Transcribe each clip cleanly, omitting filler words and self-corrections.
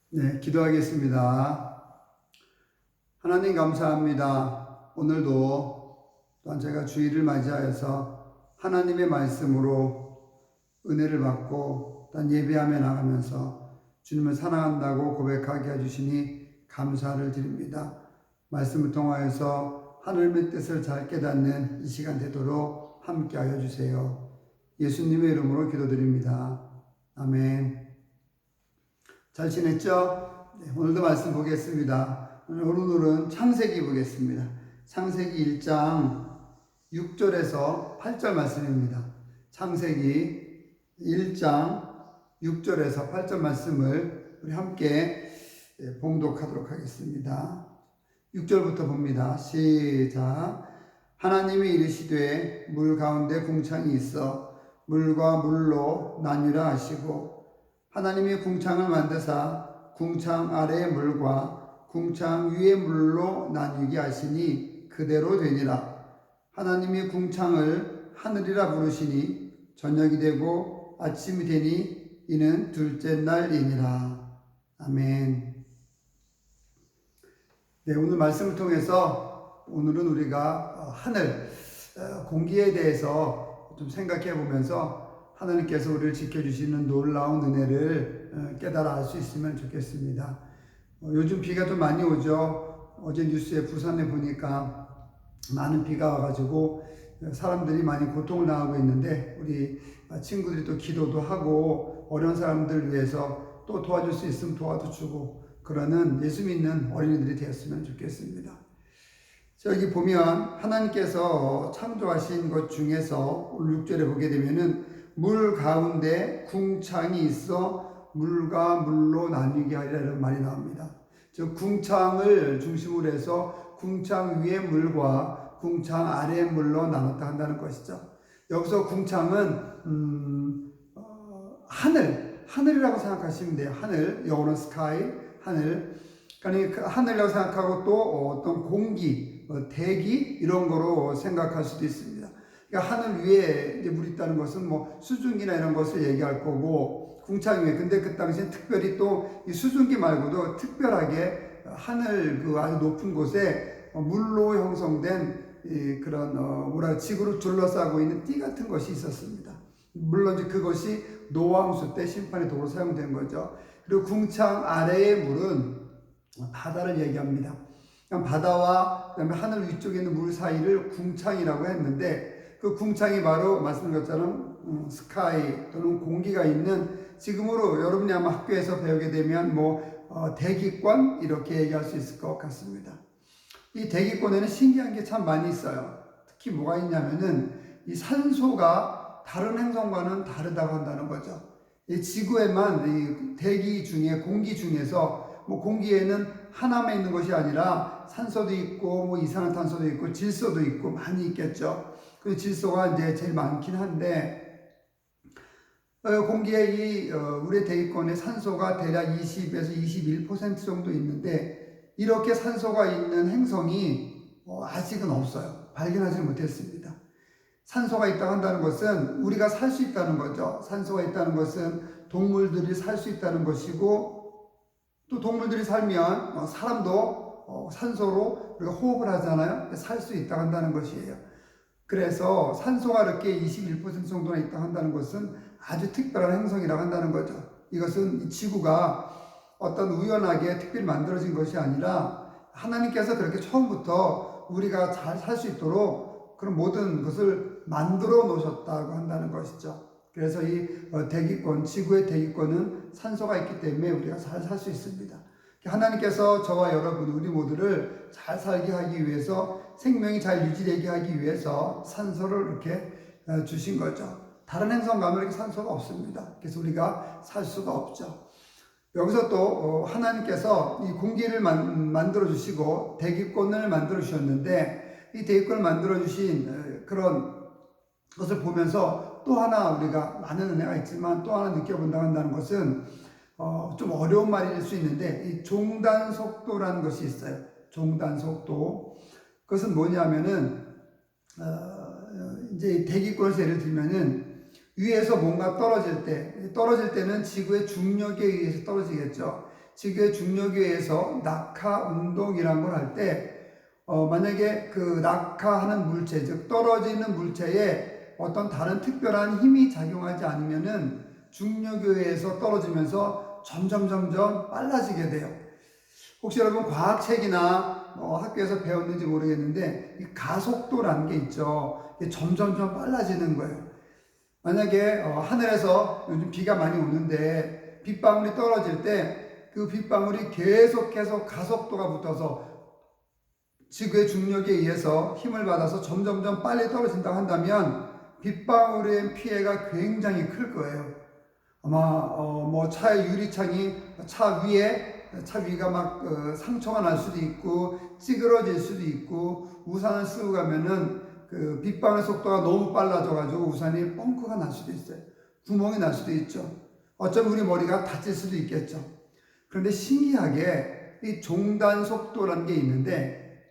네, 기도하겠습니다. 하나님 감사합니다. 오늘도 또한 제가 주일을 맞이하여서 하나님의 말씀으로 은혜를 받고 또한 예배하며 나가면서 주님을 사랑한다고 고백하게 해주시니 감사를 드립니다. 말씀을 통하여서 하나님의 뜻을 잘 깨닫는 이 시간 되도록 함께하여 주세요. 예수님의 이름으로 기도드립니다. 아멘. 잘 지냈죠? 네, 오늘도 말씀 보겠습니다. 오늘은 창세기 보겠습니다. 창세기 1장 6절에서 8절 말씀입니다. 창세기 1장 6절에서 8절 말씀을 우리 함께 봉독하도록 하겠습니다. 6절부터 봅니다. 시작. 하나님이 이르시되 물 가운데 궁창이 있어 물과 물로 나뉘라 하시고 하나님이 궁창을 만드사 궁창 아래의 물과 궁창 위의 물로 나뉘게 하시니 그대로 되니라. 하나님이 궁창을 하늘이라 부르시니 저녁이 되고 아침이 되니 이는 둘째 날이니라. 아멘. 네, 오늘 말씀을 통해서 오늘은 우리가 하늘, 공기에 대해서 좀 생각해 보면서 하나님께서 우리를 지켜주시는 놀라운 은혜를 깨달아 알 수 있으면 좋겠습니다. 요즘 비가 좀 많이 오죠. 어제 뉴스에 부산에 보니까 많은 비가 와가지고 사람들이 많이 고통을 당하고 있는데 우리 친구들이 또 기도도 하고 어려운 사람들을 위해서 또 도와줄 수 있으면 도와주고 그러는 예수 믿는 어린이들이 되었으면 좋겠습니다. 여기 보면 하나님께서 창조하신 것 중에서 오늘 6절에 보게 되면은 물 가운데 궁창이 있어 물과 물로 나뉘게 하리라는 말이 나옵니다. 즉 궁창을 중심으로 해서 궁창 위의 물과 궁창 아래의 물로 나눴다 한다는 것이죠. 여기서 궁창은 하늘이라고 생각하시면 돼요. 하늘, 영어로 스카이, 하늘. 그러니까 하늘이라고 생각하고 또 어떤 공기, 대기 이런 거로 생각할 수도 있습니다. 그러니까 하늘 위에 이제 물이 있다는 것은 뭐 수증기나 이런 것을 얘기할 거고 궁창 위에. 근데 그 당시엔 특별히 또 이 수증기 말고도 특별하게 하늘 그 아주 높은 곳에 물로 형성된 그런 지구를 둘러싸고 있는 띠 같은 것이 있었습니다. 물론 이제 그것이 노아홍수 때 심판의 도구로 사용된 거죠. 그리고 궁창 아래의 물은 바다를 얘기합니다. 바다와 그다음에 하늘 위쪽에 있는 물 사이를 궁창이라고 했는데 그 궁창이 바로 말씀드린 것처럼 스카이 또는 공기가 있는 지금으로 여러분이 아마 학교에서 배우게 되면 대기권 이렇게 얘기할 수 있을 것 같습니다. 이 대기권에는 신기한 게 참 많이 있어요. 특히 뭐가 있냐면은 이 산소가 다른 행성과는 다르다고 한다는 거죠. 이 지구에만 이 대기 중에 공기 중에서 공기에는 하나만 있는 것이 아니라 산소도 있고 이산화탄소도 있고 질소도 있고 많이 있겠죠. 그 질소가 이제 제일 많긴 한데 공기의 우리 대기권에 산소가 대략 20에서 21% 정도 있는데 이렇게 산소가 있는 행성이 아직은 없어요. 발견하지 못했습니다. 산소가 있다고 한다는 것은 우리가 살 수 있다는 거죠. 산소가 있다는 것은 동물들이 살 수 있다는 것이고 또 동물들이 살면 사람도 산소로 우리가 호흡을 하잖아요. 살 수 있다고 한다는 것이에요. 그래서 산소가 이렇게 21% 정도나 있다고 한다는 것은 아주 특별한 행성이라고 한다는 거죠. 이것은 이 지구가 어떤 우연하게 특별히 만들어진 것이 아니라 하나님께서 그렇게 처음부터 우리가 잘 살 수 있도록 그런 모든 것을 만들어 놓으셨다고 한다는 것이죠. 그래서 이 대기권, 지구의 대기권은 산소가 있기 때문에 우리가 잘 살 수 있습니다. 하나님께서 저와 여러분, 우리 모두를 잘 살게 하기 위해서 생명이 잘 유지되게 하기 위해서 산소를 이렇게 주신 거죠. 다른 행성 가면 이렇게 산소가 없습니다. 그래서 우리가 살 수가 없죠. 여기서 또 하나님께서 이 공기를 만들어 주시고 대기권을 만들어 주셨는데 이 대기권을 만들어 주신 그런 것을 보면서 또 하나 우리가 많은 은혜가 있지만 또 하나 느껴본다고 한다는 것은 좀 어려운 말일 수 있는데 이 종단 속도라는 것이 있어요. 종단 속도. 그것은 뭐냐면은 이제 대기권에서 예를 들면은 위에서 뭔가 떨어질 때는 지구의 중력에 의해서 떨어지겠죠. 지구의 중력에 의해서 낙하 운동이라는 걸 할 때 만약에 그 낙하하는 물체, 즉 떨어지는 물체에 어떤 다른 특별한 힘이 작용하지 않으면은 중력에 의해서 떨어지면서 점점 빨라지게 돼요. 혹시 여러분 과학책이나 학교에서 배웠는지 모르겠는데 이 가속도라는 게 있죠. 이게 점점 빨라지는 거예요. 만약에 하늘에서 요즘 비가 많이 오는데 빗방울이 떨어질 때 그 빗방울이 계속해서 가속도가 붙어서 지구의 중력에 의해서 힘을 받아서 점점 빨리 떨어진다고 한다면 빗방울의 피해가 굉장히 클 거예요. 아마 차의 유리창이 차 위가 막 상처가 날 수도 있고 찌그러질 수도 있고 우산을 쓰고 가면은 그 빗방울 속도가 너무 빨라져 가지고 우산이 뻥크가 날 수도 있어요. 구멍이 날 수도 있죠. 어쩌면 우리 머리가 다칠 수도 있겠죠. 그런데 신기하게 이 종단 속도라는 게 있는데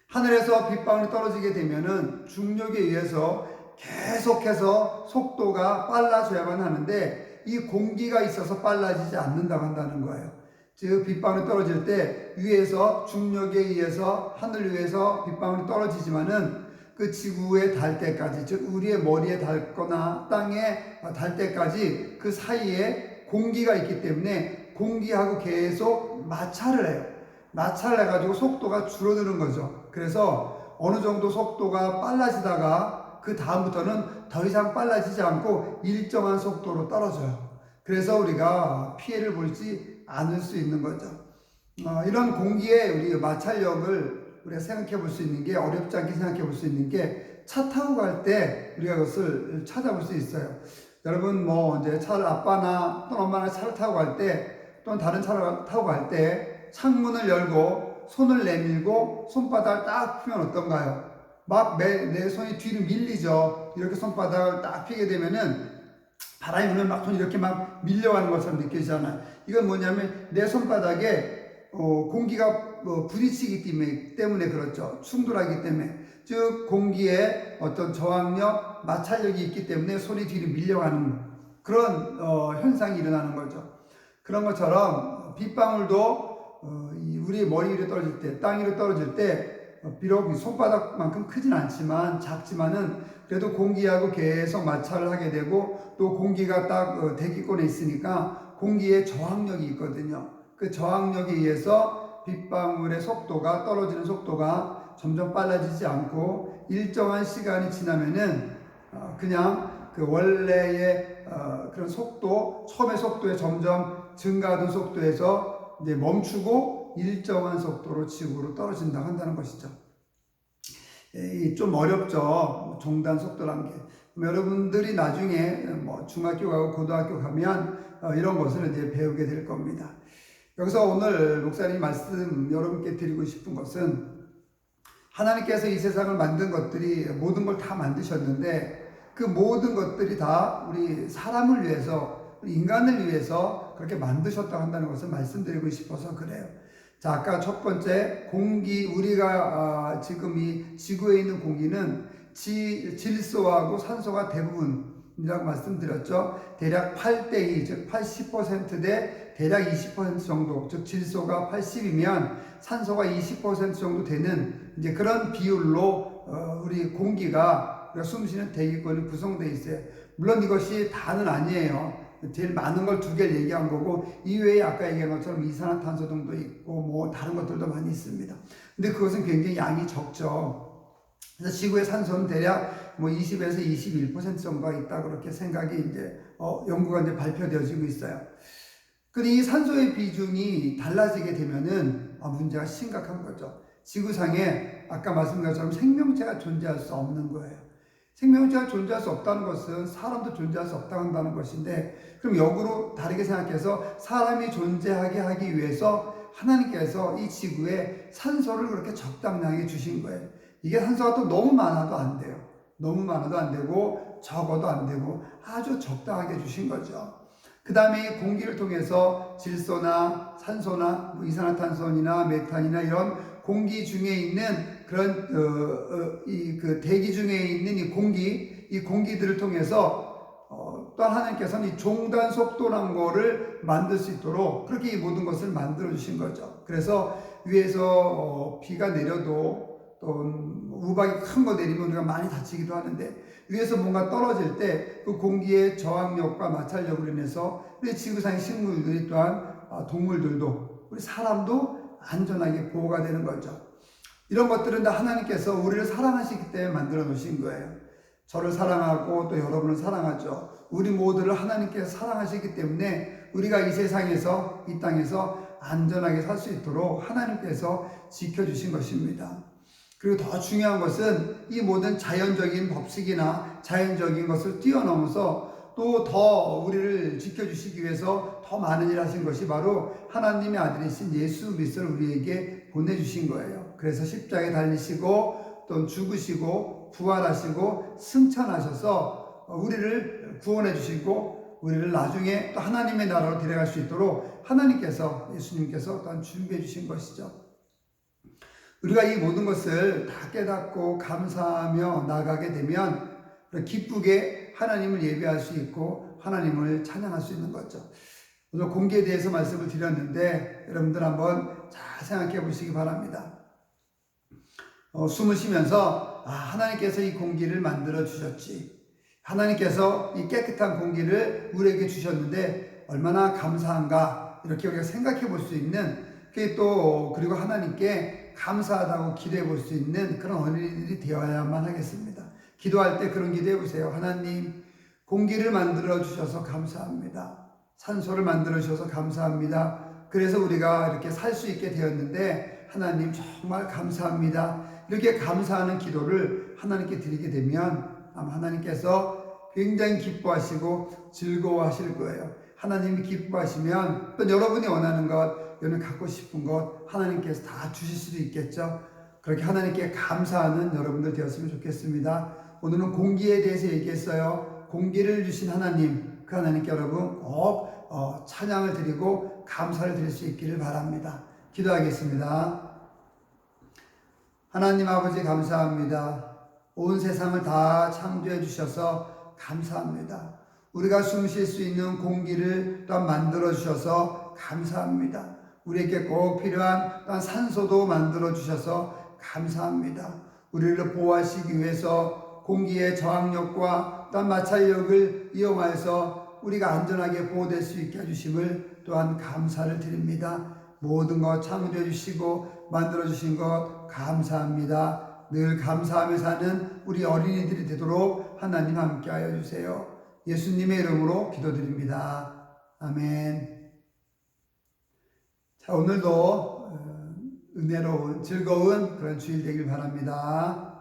하늘에서 빗방울이 떨어지게 되면은 중력에 의해서 계속해서 속도가 빨라져야만 하는데 이 공기가 있어서 빨라지지 않는다고 한다는 거예요. 즉 빗방울이 떨어질 때 위에서 중력에 의해서 하늘 위에서 빗방울이 떨어지지만은 그 지구에 닿을 때까지, 즉 우리의 머리에 닿거나 땅에 닿을 때까지 그 사이에 공기가 있기 때문에 공기하고 계속 마찰을 해요. 마찰을 해가지고 속도가 줄어드는 거죠. 그래서 어느 정도 속도가 빨라지다가 그 다음부터는 더 이상 빨라지지 않고 일정한 속도로 떨어져요. 그래서 우리가 피해를 보지 않을 수 있는 거죠. 이런 공기의 우리 마찰력을 우리가 생각해 볼 수 있는 게 어렵지 않게 생각해 볼 수 있는 게 차 타고 갈 때 우리가 그것을 찾아볼 수 있어요. 여러분 이제 차를 아빠나 또는 엄마나 차를 타고 갈 때 또는 다른 차를 타고 갈 때 창문을 열고 손을 내밀고 손바닥을 딱 펴면 어떤가요? 막 내 손이 뒤로 밀리죠. 이렇게 손바닥을 딱 펴게 되면은 바람이 불면 막 손이 이렇게 막 밀려가는 것처럼 느껴지잖아요. 이건 뭐냐면 내 손바닥에 공기가 부딪히기 때문에 그렇죠. 충돌하기 때문에. 즉 공기에 어떤 저항력, 마찰력이 있기 때문에 손이 뒤로 밀려가는 그런 현상이 일어나는 거죠. 그런 것처럼 빗방울도 우리 머리 위로 떨어질 때, 땅 위로 떨어질 때 비록 손바닥만큼 크진 않지만 작지만은 그래도 공기하고 계속 마찰을 하게 되고 또 공기가 딱 대기권에 있으니까 공기에 저항력이 있거든요. 그 저항력에 의해서 빗방울의 속도가 떨어지는 속도가 점점 빨라지지 않고 일정한 시간이 지나면은 그냥 그 원래의 그런 속도, 처음의 속도에 점점 증가하던 속도에서 이제 멈추고 일정한 속도로 지구로 떨어진다고 한다는 것이죠. 좀 어렵죠. 종단 속도라는 게. 여러분들이 나중에 중학교 가고 고등학교 가면 이런 것을 이제 배우게 될 겁니다. 여기서 오늘 목사님 말씀 여러분께 드리고 싶은 것은 하나님께서 이 세상을 만든 것들이 모든 걸 다 만드셨는데 그 모든 것들이 다 우리 사람을 위해서, 우리 인간을 위해서 그렇게 만드셨다고 한다는 것을 말씀드리고 싶어서 그래요. 자, 아까 첫 번째 공기, 우리가 지금 이 지구에 있는 공기는 질소하고 산소가 대부분이라고 말씀드렸죠. 대략 8대2, 즉 80% 대 대략 20% 정도, 즉 질소가 80이면 산소가 20% 정도 되는 이제 그런 비율로 우리 공기가 우리가 숨쉬는 대기권이 구성되어 있어요. 물론 이것이 다는 아니에요. 제일 많은 걸 두 개를 얘기한 거고 이외에 아까 얘기한 것처럼 이산화탄소 등도 있고 다른 것들도 많이 있습니다. 근데 그것은 굉장히 양이 적죠. 그래서 지구의 산소는 대략 20에서 21% 정도가 있다 그렇게 생각이 이제 연구가 이제 발표되어지고 있어요. 근데 이 산소의 비중이 달라지게 되면은 문제가 심각한 거죠. 지구상에 아까 말씀드린 것처럼 생명체가 존재할 수 없는 거예요. 생명체가 존재할 수 없다는 것은 사람도 존재할 수 없다고 한다는 것인데 그럼 역으로 다르게 생각해서 사람이 존재하게 하기 위해서 하나님께서 이 지구에 산소를 그렇게 적당량에 주신 거예요. 이게 산소가 또 너무 많아도 안 돼요. 너무 많아도 안 되고 적어도 안 되고 아주 적당하게 주신 거죠. 그 다음에 공기를 통해서 질소나 산소나 이산화탄소나 메탄이나 이런 공기 중에 있는 그런 그 대기 중에 있는 이 공기들을 통해서 또한 하나님께서는 이 종단 속도란 거를 만들 수 있도록 그렇게 이 모든 것을 만들어 주신 거죠. 그래서 위에서 비가 내려도 또 우박이 큰 거 내리면 우리가 많이 다치기도 하는데, 위에서 뭔가 떨어질 때 그 공기의 저항력과 마찰력으로 인해서 우리 지구상의 식물들이 또한 동물들도 우리 사람도 안전하게 보호가 되는 거죠. 이런 것들은 다 하나님께서 우리를 사랑하시기 때문에 만들어 놓으신 거예요. 저를 사랑하고 또 여러분을 사랑하죠. 우리 모두를 하나님께서 사랑하시기 때문에 우리가 이 세상에서, 이 땅에서 안전하게 살 수 있도록 하나님께서 지켜주신 것입니다. 그리고 더 중요한 것은 이 모든 자연적인 법칙이나 자연적인 것을 뛰어넘어서 또 더 우리를 지켜주시기 위해서 더 많은 일을 하신 것이 바로 하나님의 아들이신 예수 그리스도를 우리에게 보내주신 거예요. 그래서 십자가에 달리시고 또 죽으시고 부활하시고 승천하셔서 우리를 구원해 주시고 우리를 나중에 또 하나님의 나라로 데려갈 수 있도록 하나님께서, 예수님께서 또한 준비해 주신 것이죠. 우리가 이 모든 것을 다 깨닫고 감사하며 나가게 되면 기쁘게 하나님을 예배할 수 있고 하나님을 찬양할 수 있는 거죠. 오늘 공기에 대해서 말씀을 드렸는데 여러분들 한번 잘 생각해 보시기 바랍니다. 숨을 쉬면서 하나님께서 이 공기를 만들어 주셨지, 하나님께서 이 깨끗한 공기를 우리에게 주셨는데 얼마나 감사한가, 이렇게 우리가 생각해 볼 수 있는, 그리고 하나님께 감사하다고 기도해 볼 수 있는 그런 어린이들이 되어야만 하겠습니다. 기도할 때 그런 기도해 보세요. 하나님, 공기를 만들어 주셔서 감사합니다. 산소를 만들어 주셔서 감사합니다. 그래서 우리가 이렇게 살 수 있게 되었는데 하나님 정말 감사합니다. 이렇게 감사하는 기도를 하나님께 드리게 되면 아마 하나님께서 굉장히 기뻐하시고 즐거워하실 거예요. 하나님이 기뻐하시면 또 여러분이 원하는 것, 여러분이 갖고 싶은 것 하나님께서 다 주실 수도 있겠죠. 그렇게 하나님께 감사하는 여러분들 되었으면 좋겠습니다. 오늘은 공기에 대해서 얘기했어요. 공기를 주신 하나님, 그 하나님께 여러분 꼭 찬양을 드리고 감사를 드릴 수 있기를 바랍니다. 기도하겠습니다. 하나님 아버지 감사합니다. 온 세상을 다 창조해 주셔서 감사합니다. 우리가 숨 쉴 수 있는 공기를 또한 만들어 주셔서 감사합니다. 우리에게 꼭 필요한 또한 산소도 만들어 주셔서 감사합니다. 우리를 보호하시기 위해서 공기의 저항력과 또한 마찰력을 이용하여서 우리가 안전하게 보호될 수 있게 해주심을 또한 감사를 드립니다. 모든 것 창조해 주시고 만들어 주신 것 감사합니다. 늘 감사하며 사는 우리 어린이들이 되도록 하나님 함께 하여 주세요. 예수님의 이름으로 기도드립니다. 아멘. 자, 오늘도 은혜로운 즐거운 그런 주일 되길 바랍니다.